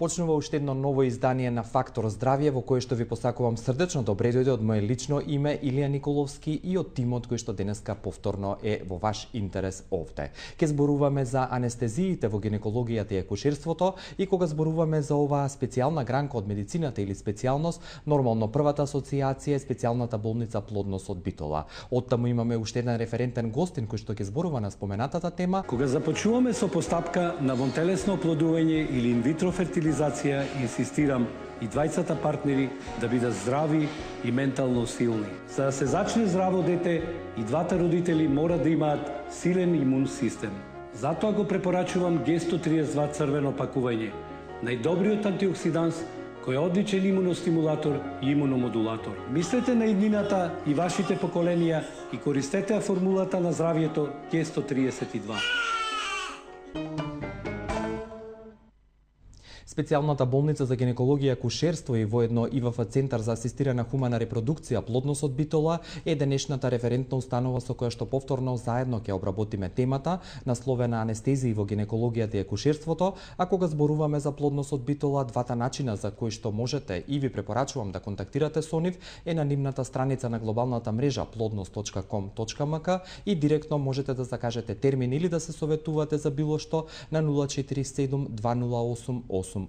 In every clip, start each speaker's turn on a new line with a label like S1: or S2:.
S1: Почнува уште едно ново издание на Фактор здравје во кое што ви посакувам срдечно добре дојде од моје лично име Илија Николовски и од тимот кој што денеска повторно е во ваш интерес овде. Ке зборуваме за анестезиите во гинекологијата и акушерството и кога зборуваме за оваа специјална гранка од медицината или специјалност, нормално првата асоциација е специјалната болница Плодност од Битола. Оттаму имаме уште еден референтен гостин кој што ќе зборува на споменатата тема.
S2: Кога започнуваме со постапка на вонтелесно оплодување или инвитро фертилизација, инсистирам и двајцата партнери да бидат здрави и ментално силни. За да се зачне здраво дете, и двата родители мора да имаат силен имун систем. Затоа го препорачувам Г132 црвено пакување, најдобриот антиоксиданс кој е одличен имуностимулатор и имуномодулатор. Мислете на иднината и вашите поколенија и користете формулата на здравието Г132.
S1: Специјалната болница за гинекологија и акушерство и воедно ИВФ Центар за асистирана хумана репродукција Плодност од Битола е денешната референтна установа со која што повторно заедно ќе обработиме темата насловена анестезии во гинекологијата и акушерството, а кога зборуваме за Плодност од Битола, двата начина за кои што можете и ви препорачувам да контактирате со нив е на нивната страница на глобалната мрежа plodnost.com.mk и директно можете да закажете термин или да се советувате за било што на 047 208 880.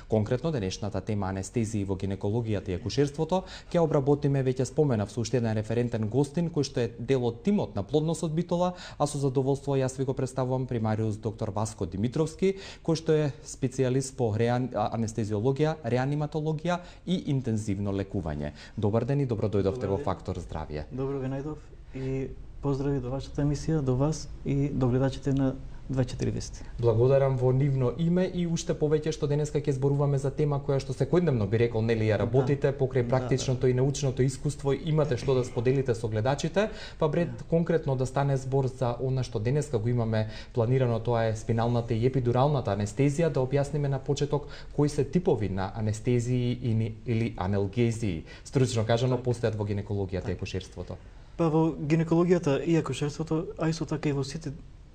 S1: Конкретно денешната тема анестезии во гинекологијата и акушерството ќе обработиме, веќе споменав, со уште еден референтен гостин кој што е дел од тимот на Плодност од Битола, а со задоволство јас ви го представувам примариус доктор Васко Димитровски, кој што е специјалист по анестезиологија, реаниматологија и интензивно лекување. Добар ден и добро дојдовте во Фактор здравје.
S3: Добро ви најдов и поздрави до вашата емисија, до вас и до гледачите на 24 вести.
S1: Благодарам во нивно име и уште повеќе што денеска ќе зборуваме за тема која што секојдневно би рекол, нели ја работите покрај практичното и научното искуство, имате што да споделите со гледачите, па пред конкретно да стане збор за она што денеска го имаме планирано, тоа е спиналната и епидуралната анестезија, да објасниме на почеток кои се типови на анестезии или аналгезии. Стручно кажано постојат во гинекологијата и акушерството.
S3: Па во гинекологијата и акушерството, а исто така и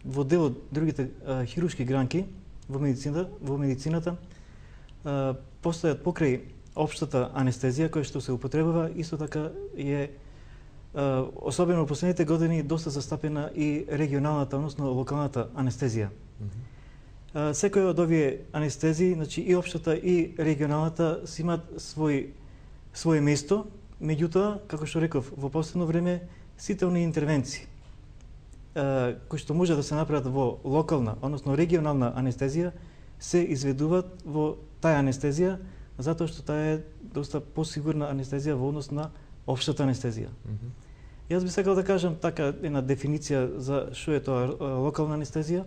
S3: во дел од другите хируршки гранки во медицината постојат покрај општата анестезија која што се употребува, исто така е особено во последните години доста застапена и регионалната, односно локалната анестезија. Секоја од овие анестезии, значи и општата и регионалната, си имаат своје место, меѓутоа, како што реков, во последно време сите оние интервенции кои што може да се направат во локална, односно регионална анестезија, се изведуваат во таа анестезија, затоа што таа е доста посигурна анестезија во однос на општата анестезија. Јас би сакал да кажам така една дефиниција за што е тоа локална анестезија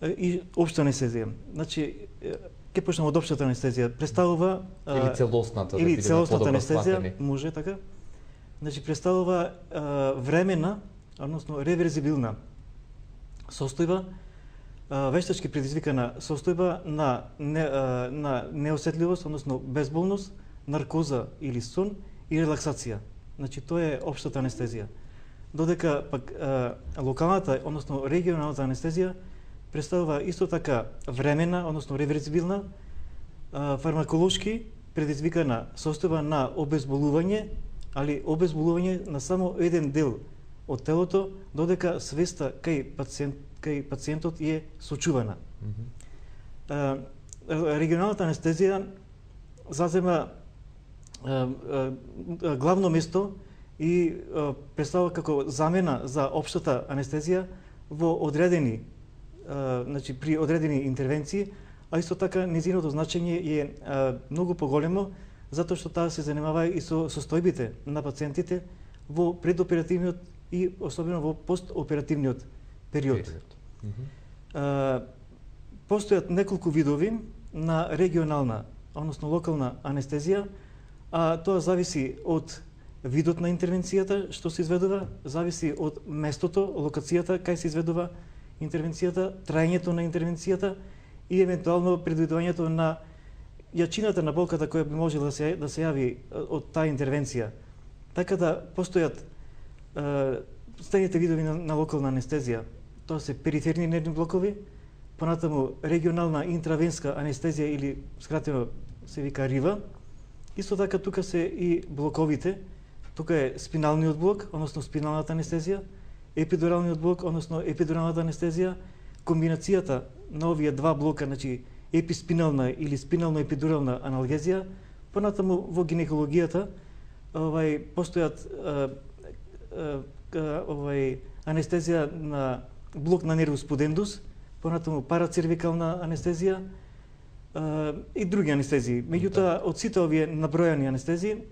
S3: и општа анестезија. Значи, ќе почнам од општата анестезија. Представува
S1: или целосната
S3: анестезија, може така. Значи, представува времена, односно реверзибилна состојба, вештачки предизвикана состојба на неосетливост, односно безболност, наркоза или сон и релаксација. Значи, тоа е општата анестезија. Додека пак локалната, односно регионалната анестезија представува исто така времена, односно реверзибилна, фармаколошки предизвикана состојба на обезболување, али обезболување на само еден дел од телото, додека свеста кај пациентот е сочувана. Регионалната анестезија зазема главно место и представува како замена за општата анестезија во одредени, значи при одредени интервенции, а исто така незиното значење е многу поголемо, затоа што таа се занимава и со состојбите на пациентите во предоперативниот и особено во постоперативниот период. Постојат неколку видови на регионална, односно локална анестезија, а тоа зависи од видот на интервенцијата што се изведува, зависи од местото, локацијата кај се изведува интервенцијата, траењето на интервенцијата и евентуално предвидувањето на јачината на болката која би можела да се јави од таа интервенција. Така да постојат следните видови на локална анестезија. Тоа се периферни нервни блокови, понатаму регионална интравенска анестезија или скратено се вика РИВА. Исто така тука се и блоковите. Тука е спиналниот блок, односно спиналната анестезија, епидуралниот блок, односно епидуралната анестезија. Комбинацијата на овие два блока, значи еписпинална или спинално-епидурална аналгезија. Понатаму во гинекологијата постојат анестезија на блок на нервус пудендус, понатаму парацервикална анестезија и други анестезии. Меѓутоа, од сите овие набројани анестезии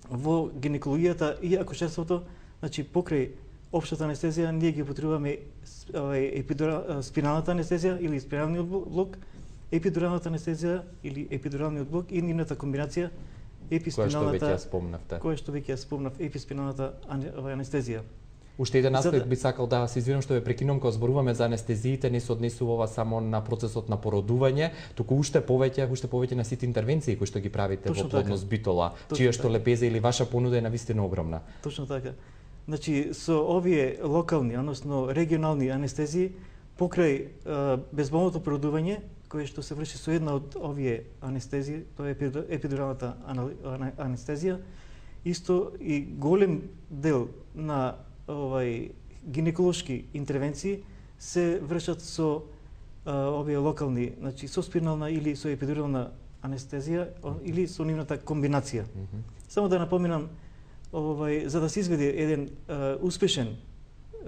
S3: во гинекологијата и акушерството, значи покрај општата анестезија, ние ги употребуваме спиналната анестезија или спиналниот блок, епидуралната анестезија или епидуралниот блок и нивната комбинација еписпиналната, која што веќе ја спомнав, еписпиналната анестезија.
S1: Уште еден аспект би сакал да се извинам што ве прекинувам, кога зборуваме за анестезиите, не се однесува ова само на процесот на породување, туку уште повеќе на сите интервенции кои што ги правите во плодност битола, чија што лепеза или ваша понуда е навистина огромна.
S3: Точно така. Значи со овие локални, односно регионални анестезии покрај безболното породување, кое што се врши со една од овие анестезии, тоа е епидуралната анестезија, исто и голем дел на гинеколошки интервенции се вршат со овие локални, значи со спинална или со епидурална анестезија или со нивната комбинација. Само да напоминам, за да се изведе еден успешен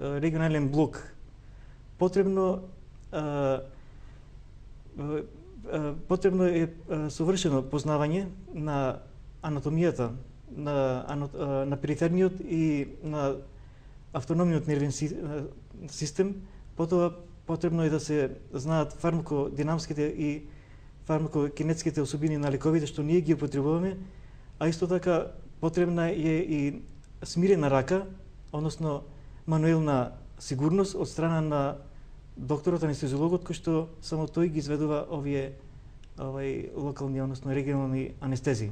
S3: регионален блок, потребно е совршено познавање на анатомијата на периферниот и на автономниот нервен систем. Потоа потребно е да се знаат фармакодинамските и фармакокинетските особини на лековите што ние ги употребуваме, а исто така потребна е и смирена рака, односно мануелна сигурност од страна на докторот анестезиологот, кој што само тој ги изведува овие локални, односно регионални анестезии.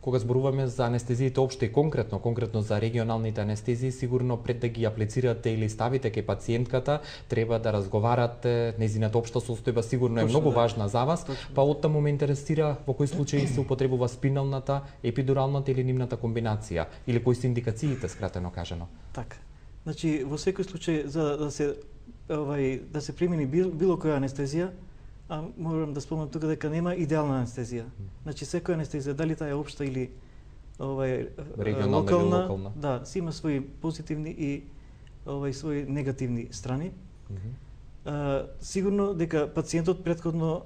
S1: Кога зборуваме за анестезиите општо и конкретно за регионалните анестезии, сигурно пред да ги аплицирате или ставите кај пациентката, треба да разговарате, нејзината општа состојба сигурно е многу важна за вас, па оттаму ме интересира во кои случаи се употребува спиналната, епидуралната или нивната комбинација, или кои се индикациите, скратено кажано.
S3: Така. Значи, во секој случај, за да се примени било која анестезија, морам да спомнам тука дека нема идеална анестезија. Значи секоја анестезија, дали таа е општа или локална, да, си има своји позитивни и своји негативни страни. Сигурно дека пациентот претходно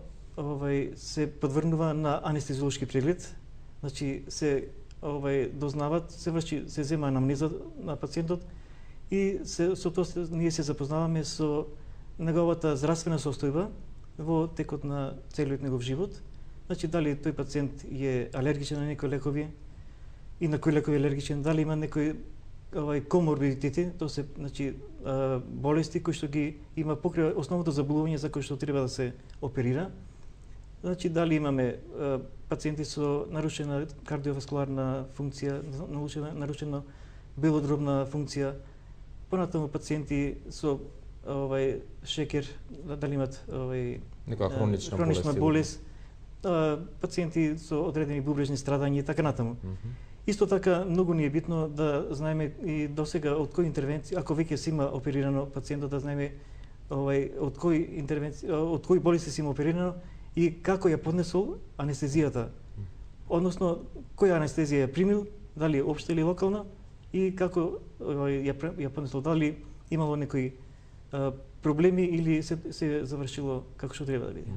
S3: се подврнува на анестезиолошки преглед. Значи се дознават, се зема анамнеза на пациентот и со тоа ние се запознаваме со неговата здравствена состојба во текот на целиот негов живот. Значи, дали тој пациент е алергичен на некои лекови и на кои лекови е алергичен, дали има некои коморбидитети, тоа се болести кои што ги има покрај основното заболување за кој што треба да се оперира. Значи, дали имаме пациенти со нарушена кардиоваскуларна функција, нарушена белодробна функција, понатаму пациенти со шекер, дали имат
S1: некоја хронична
S3: болест, пациенти со одредени бубрежни страдања и така натаму. Исто така, многу ни е битно да знаеме и досега од кои интервенции, ако веќе се има оперирано пациентот, да знаеме од кои болести се има оперирано и како ја поднесол анестезијата. Односно, која анестезија ја примил, дали е општа или локална, и како ја поднесол, дали имало некои проблеми или се завршило како што треба да биде.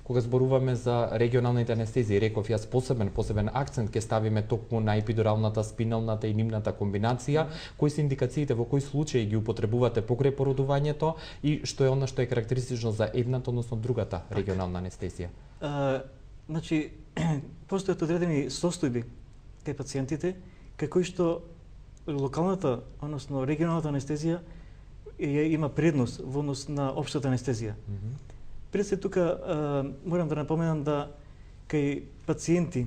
S1: Кога зборуваме за регионалните анестезии, реков јас посебен акцент ќе ставиме токму на епидуралната, спиналната и нивната комбинација. Кои се индикациите, во кои случаи ги употребувате покрај породувањето и што е она што е карактеристично за едната, односно другата регионална анестезија?
S3: Значи, постојат одредени состојби кај пациентите, кај кои што локалната, односно регионалната анестезија има предност во однос на општата анестезија. Пред се тука морам да напоменам да кај пациенти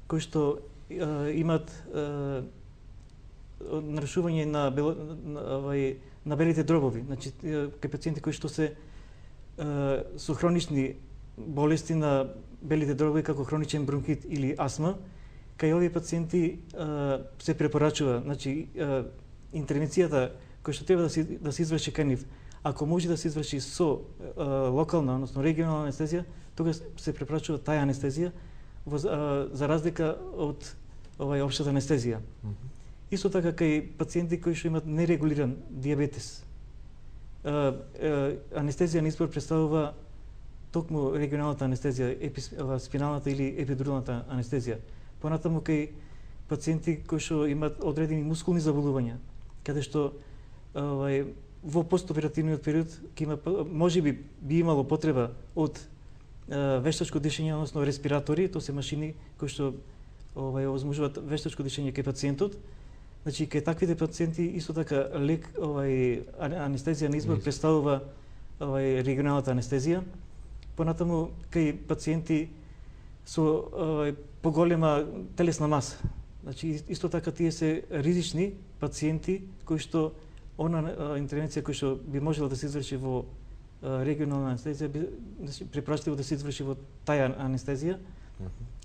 S3: кои што имат нарушување на белите дробови, значи кај пациенти кои што се со хронични болести на белите дробови како хроничен бронхит или астма, кај овие пациенти се препорачува, значи интервенцијата која што треба да се изврши кај нив, ако може да се изврши со локална, односно регионална анестезија, тогаш се препорачува таја анестезија за разлика од општата анестезија. Исто така кај пациенти кои што имаат нерегулиран дијабетес, анестезија на избор представува токму регионалната анестезија, спиналната или епидуралната анестезија. Понатаму кај пациенти кои што имаат одредени мускулни заболувања, каде што во постоперативниот период можеби би имало потреба од вештачко дишење, односно респиратори, тоа се машини кои што овозможуваат вештачко дишење кај пациентот. Значи кај таквите пациенти исто така анестезија на избор представува регионалната анестезија. Понатаму кај пациенти со поголема телесна маса. Значи исто така тие се ризични пациенти кои што интервенција која што би можела да се изврши во регионална анестезија, препорачливо да се изврши во таја анестезија.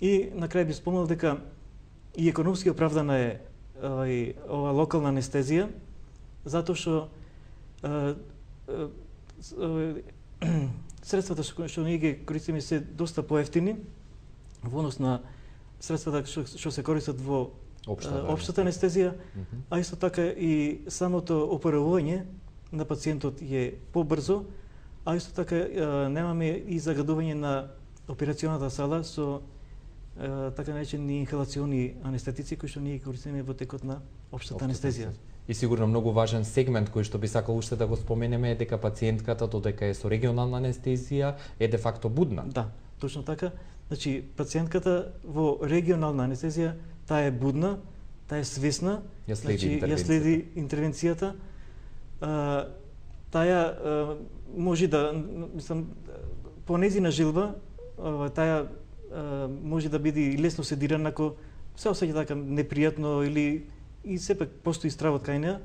S3: И на крај би спомнал дека и економски оправдана е ова локална анестезија, затоа што средствата што ние ги користиме се доста поевтини во однос на средствата што се користат во општата анестезија, а исто така и самото оперување на пациентот е побрзо, а исто така немаме и загадување на операционата сала со така наречени инхалациони анестетици кои што ние користиме во текот на општата анестезија.
S1: И сигурно многу важен сегмент кој што би сакал уште да го споменеме е дека пациентката додека е со регионална анестезија е де факто будна.
S3: Да, точно така. Значи пациентката во регионална анестезија таа е будна, таа е свесна,
S1: ја
S3: следи интервенцијата. Таа може да, мислам, по нејзина жилба, таа може да биде и лесно седирана ако се осеќа така непријатно или и сепак постои стравот кај неа,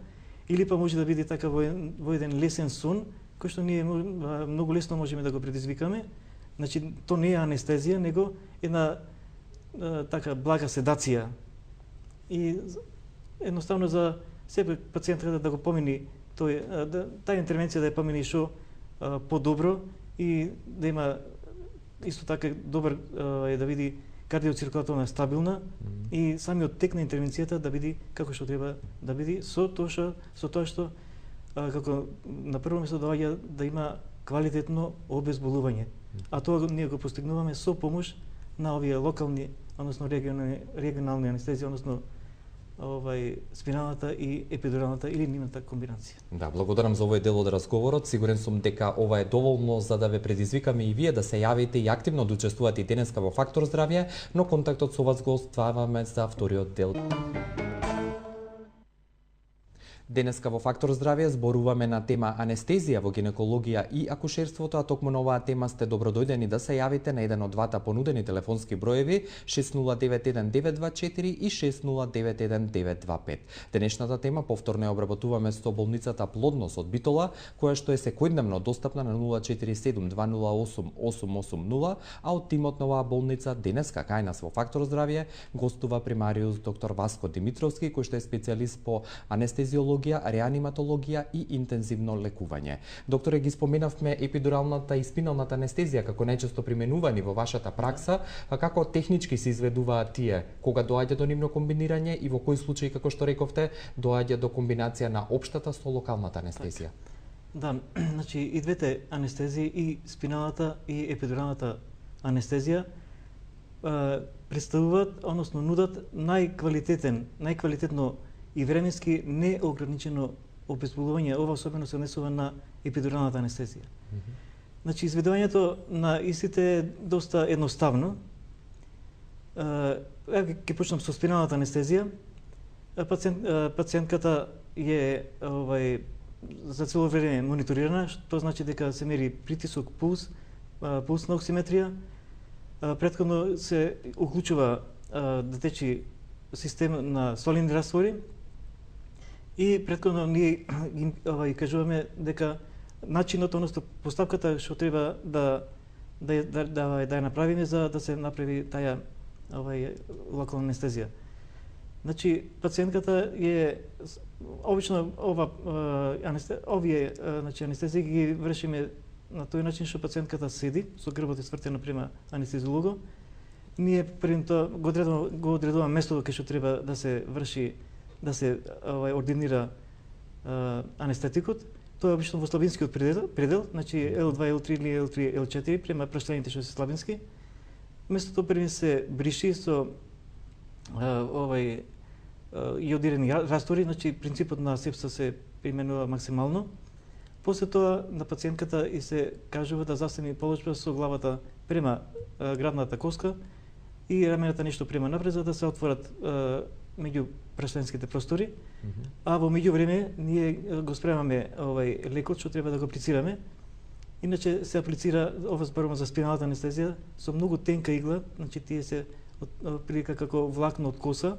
S3: или па може да биде така во еден лесен сон, кој што ние многу лесно можеме да го предизвикаме. Значи, то не е анестезија, него една така блага седација. И едноставно за сепак пациентот да го помини таа интервенција да ја помини шо подобро и да има исто така добар да види кардиоциркулаторна стабилна и самиот тек на интервенцијата да види како што треба да види со тоа што како на прво место доаѓа да има квалитетно обезболување. А тоа ние го постигнуваме со помош на овие локални, односно регионални анестезии, односно спиналната и епидуралната или нивната комбинација.
S1: Да, благодарам за овој дел од разговорот. Сигурен сум дека ова е доволно за да ве предизвикаме и вие да се јавите и активно да учествувате и денеска во Фактор здравје, но контактот со вас го оставаме за вториот дел. Денеска во Фактор здравје зборуваме на тема анестезија во гинекологија и акушерството, а токму на оваа тема сте добродојдени да се јавите на еден од двата понудени телефонски броеви 6091-924 и 6091-925. Денешната тема повторно ја обработуваме со болницата Плодност од Битола, која што е секојдневно достапна на 047-208-880, а од тимот на оваа болница денеска кај нас во Фактор здравје гостува примариус доктор Васко Димитровски, кој што е специјалист по анестезиологија, реаниматологија и интензивно лекување. Докторе, ги споменавме епидуралната и спиналната анестезија како најчесто применувани во вашата пракса, а како технички се изведуваат тие, кога доаѓа до нивно комбинирање и во кој случај, како што рековте, доаѓа до комбинација на општата со локалната анестезија?
S3: Да, значи и двете анестезии, и спиналната и епидуралната анестезија представуваат, односно нудат најквалитетно и временски неограничено обезболување. Ова особено се однесува на епидуралната анестезија. Значи, изведувањето на истите е доста едноставно. Ќе почнам со спиналната анестезија. Пациентката е за цело време мониторирана, што значи дека се мери притисок, пулсна оксиметрија. Претходно се уклучува да течи систем на солидни раствори и претходно ние кажуваме дека начинот, односно поставката што треба да ја направиме за да се направи таа локална анестезија. Значи пациентката е обично овие анестезии ги вршиме на тој начин што пациентката седи со грбот свртен према анестезиолого. Ние пред тоа го одредуваме местото кај што треба да се врши, да се ординира анестетикот. Тоа е обично во слабинскиот предел, значи L2, L3 или L3, L4 према праштените што се слабински. Местото први се бриши со јодирани раствори, значи принципот на асепса се применува максимално. После тоа на пациентката и се кажува да застане положба со главата према градната коска и рамената нешто према напред за да се отворат меѓу праштенските простори. А во меѓувреме ние го спремаме лекот што треба да го аплицираме. Иначе се аплицира, ова зборувам за спиналната анестезија, со многу тенка игла, значи тие се прилика како влакно од коса.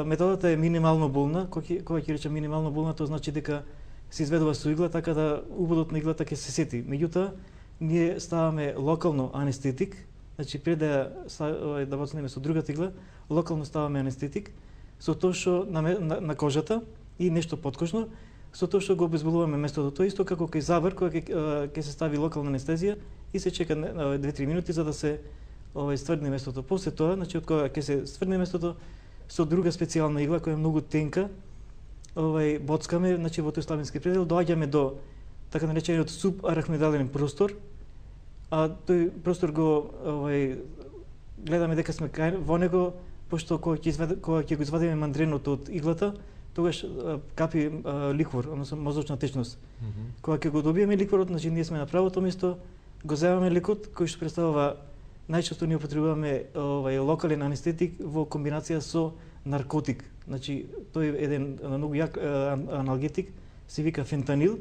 S3: Методата е минимално болна, кога ќе речем минимално болна, тоа значи дека се изведува со игла, така да убодот на иглата ќе се сети. Меѓутоа, ние ставаме локално анестетик, значи пред да воцнеме со другата игла, локално ставаме анестетик, со тоа што на кожата и нешто подкожно, со тоа што го обезболуваме местото. Тоа исто како кај завр, кога ќе се стави локална анестезија и се чека 2-3 минути за да се стврдне местото. После тоа, значи од кога ќе се стврдне местото, со друга специјална игла која е многу тенка, боцкаме, значи во тој слабински предел, доаѓаме до така наречениот субарахноидален простор, а тој простор го гледаме дека сме во него, пошто кога ќе го извадиме мандренот од иглата, тогаш капи ликвор, односно мозочна течност. Кога ќе го добиеме ликворот, значи ние сме на правото место, го земаме лекот кој што представува најчесто ние употребуваме локален анестетик во комбинација со наркотик. Значи тој е еден многу јак аналгетик, се вика фентанил,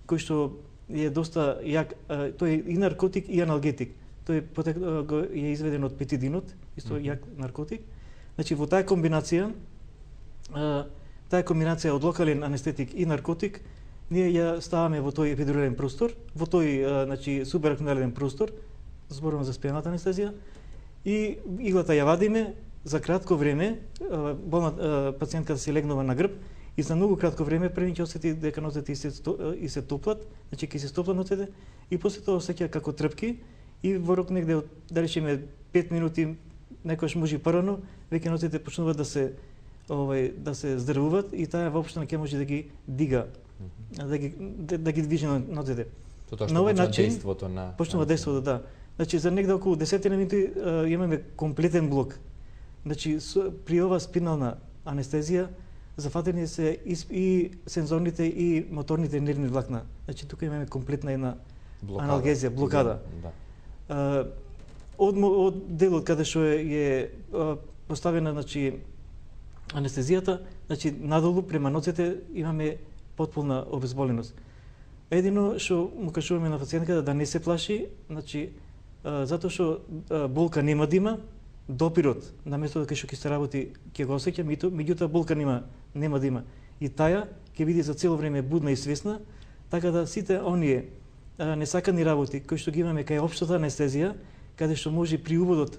S3: кој што е доста јак, тој е и наркотик и аналгетик. Тој е изведен од петидинот, исто јак наркотик. Значи во таа комбинација од локален анестетик и наркотик, ние ја ставаме во тој епидурален простор, во тој значи субарахноидален простор, зборувам за спиналната анестезија, и иглата ја вадиме за кратко време, пациентката се легнува на грб и за многу кратко време први ќе осети дека ноците и се топлат, значи ќе се стоплат ноците и после тоа осеќа како трпки и во рок негде да речеме 5 минути, некојаш може и порано, веќе ноците почнуваат да се здрвуваат и таа воопшто не ќе може да ги дига, да ги движи ноците.
S1: Тоа што почнува дејството на
S3: почнува дејството, да. Значи за негде околу 10 минути имаме комплетен блок. Значи при ова спинална анестезија зафатени се и сензорните и моторните нервни влакна. Значи тука имаме комплетна една аналгезија, блокада. Од делот каде што е поставена значи анестезијата, значи надолу према ноците имаме потполна обезболеност. Едино што му кажуваме на пациентката да не се плаши, значи затоа што болка нема да има, допирот на местото кај што ќе се работи ќе го осеќа, меѓутоа болка нема да има. И таа ќе биде за цело време будна и свесна, така да сите оние несакани работи кои што ги имаме кај општата анестезија, каде што може при уводот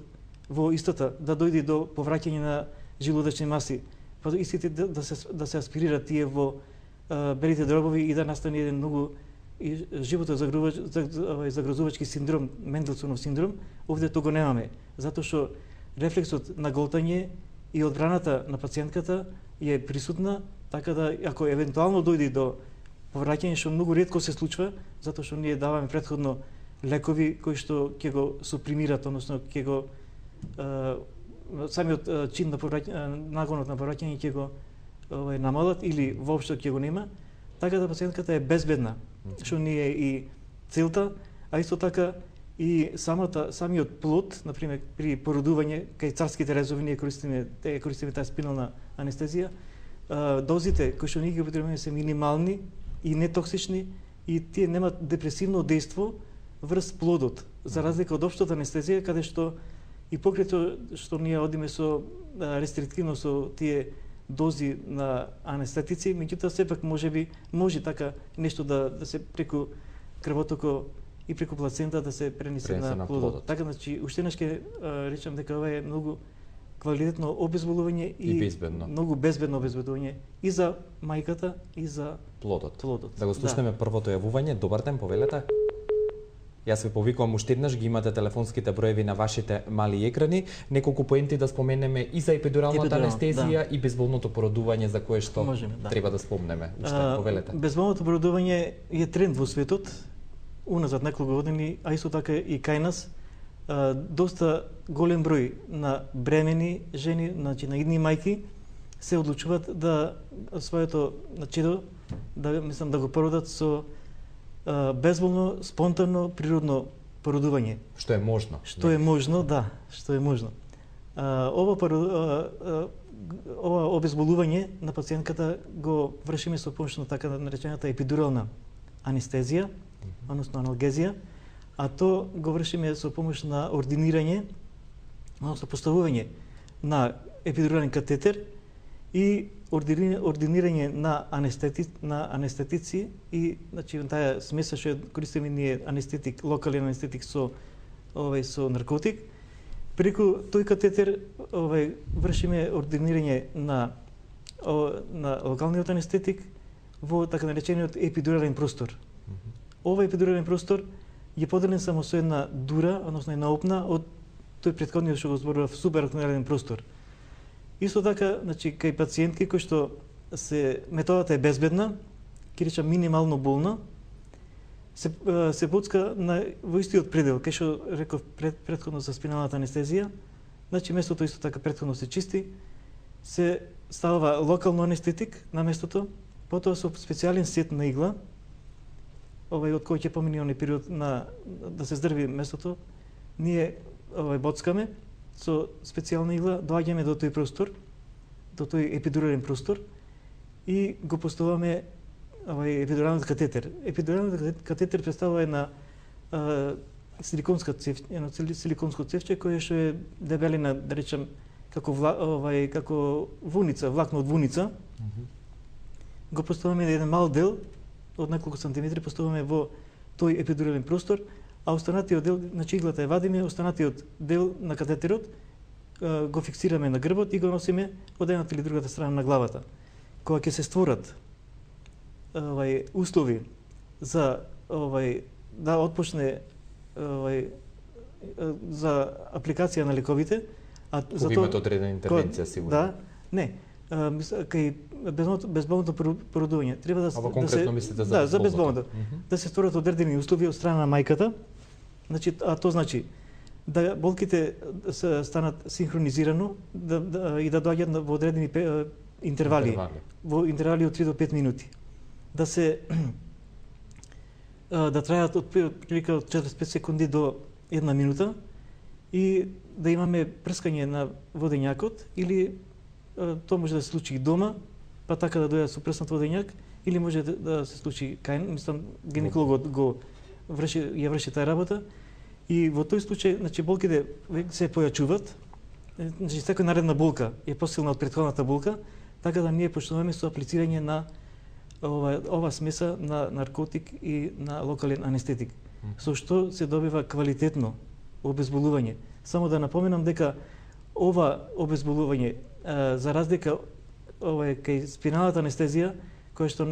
S3: во истата да дојде до повраќање на желудочни маси, па истите да се аспирираат тие во белите дробови и да настане еден многу животозагрозувачки синдром, Менделсонов синдром, овде тоа го немаме, затоа што рефлексот на голтање и одбраната на пациентката е присутна, така да ако евентуално дојде до повраќање, што многу ретко се случува, затоа што ние даваме претходно лекови кои што ќе го супримират, односно ќе го самиот чин на нагонот на повраќање ќе го намалат или воопшто ќе го нема, така да пациентката е безбедна, што ни е и целта, а исто така и самиот плод, например при породување кај царските резови ние користиме таа спинална анестезија, дозите кои што ние ги употребуваме се минимални и нетоксични и тие немаат депресивно дејство врз плодот, за разлика од општата анестезија каде што и покрај што ние одиме со рестриктивно со тие дози на анестетици, меѓутоа сепак може така нешто да се преку крвотоко и преку плацента да се пренесе на плодот. Така значи уште еднаш ќе речам дека ова е многу квалитетно обезболување и
S1: безбедно.
S3: Многу безбедно обезболување и за мајката и за
S1: плодот.
S3: Да
S1: го слушнеме првото јавување. Добар ден, повелете. Јас ви повикувам уште еднаш, ги имате телефонските броеви на вашите мали екрани. Неколку поенти да споменеме и за епидуралната анестезија и безболното породување за кое што треба да спомнеме. Уште повелете.
S3: Безболното породување е тренд во светот уназад неколку години, а исто така и кај нас. Доста голем број на бремени жени, значи на идни мајки, се одлучуваат да своето чедо да го породат со безболно, спонтанно, природно породување.
S1: Што е можно.
S3: Што е можно, да, што е можно. Ова обезболување на пациентката го вршиме со помош на така наречената епидурална анестезија, односно аналгезија, а то го вршиме со помош на ординирање, односно поставување на епидурален катетер и ординирање на анестетици и значи таа смеса што користиме ние анестетик, локален анестетик со наркотик. Преку тој катетер вршиме ординирање на локалниот анестетик во така наречениот епидурален простор. Овој епидурален простор е поделен само со една дура, односно една опна од тој претходниот што го зборував субарахноидален простор. Исто така, значи кај пациентки кои што методата е безбедна, ќе речам минимално болна, се боцка во истиот предел, кај што реков претходно за спиналната анестезија, значи местото исто така претходно се чисти, се ставува локално анестетик на местото, потоа со специјален сет на игла, од кој ќе помине оној период да се здрви местото, ние боцкаме со специјална игла, доаѓаме до тој простор, до тој епидурален простор и го поставаме епидуралниот катетер. Епидуралниот катетер представува една силиконско цевче кое што е дебелина, да речем, како вуница, влакно од вуница. Го поставаме на еден мал дел од неколку сантиметри, поставаме во тој епидурален простор, а останатиот дел, значи иглата ја вадиме, останатиот дел на катетерот го фиксираме на грбот и го носиме од едната или другата страна на главата. Кога ќе се створат услови за да отпочне за апликација на лековите,
S1: за тоа имате одредена интервенција сигурно.
S3: Да, не. Кај безболното породување треба да се
S1: конкретно мислите за
S3: безболното. Да се створат одредени услови од страна на мајката. Значи, тоа значи да болките станат синхронизирано и да доаѓаат во одредени интервали, во интервали од 3 до 5 минути. Да трајат од прилика од 45 секунди до 1 минута и да имаме прскање на водењакот или тоа може да се случи и дома, па така да дојде со прснат водењак, или може да се случи гинекологот ја врши таа работа. И во тој случај, значи болките се појачуваат, значи секоја наредна болка е посилна од претходната болка, така да ние почнуваме со аплицирање на ова смеса на наркотик и на локален анестетик, со што се добива квалитетно обезболување. Само да напоменам дека ова обезболување, за разлика кај спиналната анестезија, која што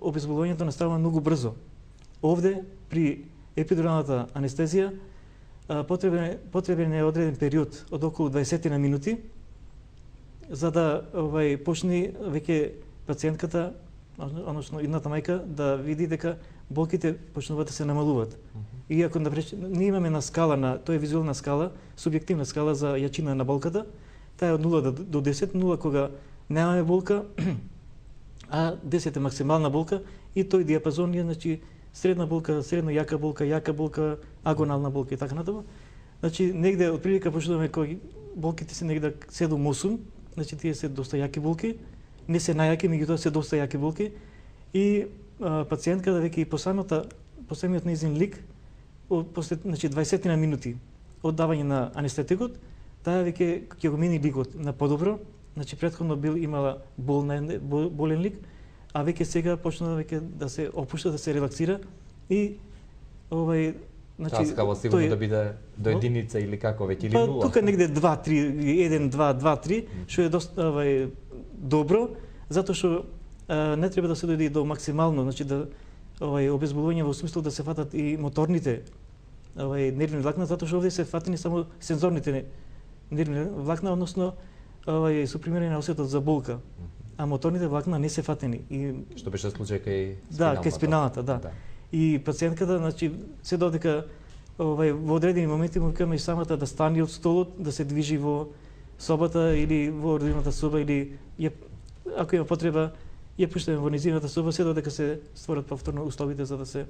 S3: обезболувањето наставува многу брзо. Овде, при епидуралната анестезија, потребен е одреден период од околу 20 на минути, за да почне веќе пациентката, односно идната мајка, да види дека болките почнуваат да се намалуваат. Иако ние имаме на скала, тоа е визуелна скала, субјективна скала за јачина на болката, таа е од 0 до 10, 0 кога немаме болка, а 10 е максимална болка и тој диапазон е, значи, средна болка, средно јака болка, агонална болка и така натаму. Значи, негде од прилика почнуваме кои болките се негде 7-8, значи тие се доста јаки болки, не се најјаки, меѓутоа се доста јаки болки и пациентката веќе и по самиот нејзин лик, после 20 на минути од давање на анестетикот, таа веќе ќе го мени ликот на подобро, Значи претходно имала болен лик, а веќе сега почна веќе да се опушта, да се релаксира и значи
S1: Таскава сигурно да биде до единица или како веќе или нула.
S3: Тука негде 2-3, 1, 2, 2, 3, што е доста добро, затоа што не треба да се дојде до максимално, значи да обезболување во смисло да се фатат и моторните нервни влакна, затоа што овде се фатени само сензорните нервни влакна, односно супримирање на осетот за болка. А моторните влакна не се фатени. И
S1: што беше случај кај спиналната.
S3: Да, кај спиналната, да. И пациентката, значи, се додека во одредени моменти му викаме и самата да стане од столот, да се движи во собата или во ордината соба, или ако има потреба, ја пуштаме во низината соба, се додека се створат повторно условите за да се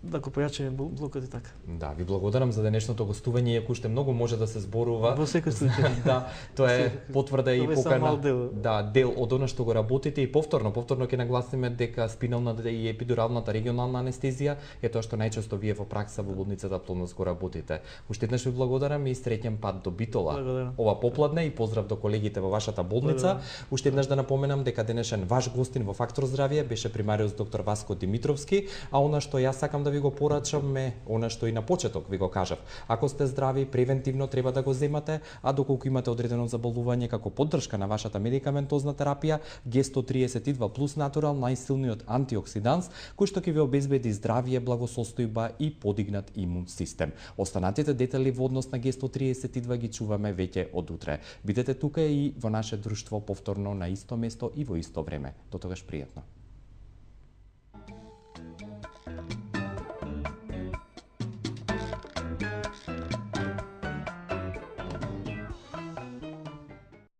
S3: да го појачаме блокот и така.
S1: Да, ви благодарам за денешното гостување, иако уште многу може да се зборува.
S3: Во секој случај.
S1: Да, тоа е потврда и покана.
S3: Дел.
S1: Да, дел од она што го работите и повторно ќе нагласиме дека спиналната и епидуралната регионална анестезија е тоа што најчесто вие во пракса во болницата Плодност го работите. Уште еднаш ви благодарам и среќен пат до Битола.
S3: Благодарам.
S1: Ова попладне и поздрав до колегите во вашата болница. Уште еднаш да напоменам дека денешен ваш гостин во Фактор здравје беше примариус доктор Васко Димитровски, а она што јас сакам да ви го порачам е она што и на почеток ви го кажав. Ако сте здрави, превентивно треба да го земате, а доколку имате одредено заболување како поддршка на вашата медикаментозна терапија, G132 плюс натурал, најсилниот антиоксиданс, кој што ќе ви обезбеди здравје, благосостојба и подигнат имун систем. Останатите детали во однос на G132 ги чуваме веќе од утре. Бидете тука и во наше друштво повторно на исто место и во исто време. До тогаш пријатно.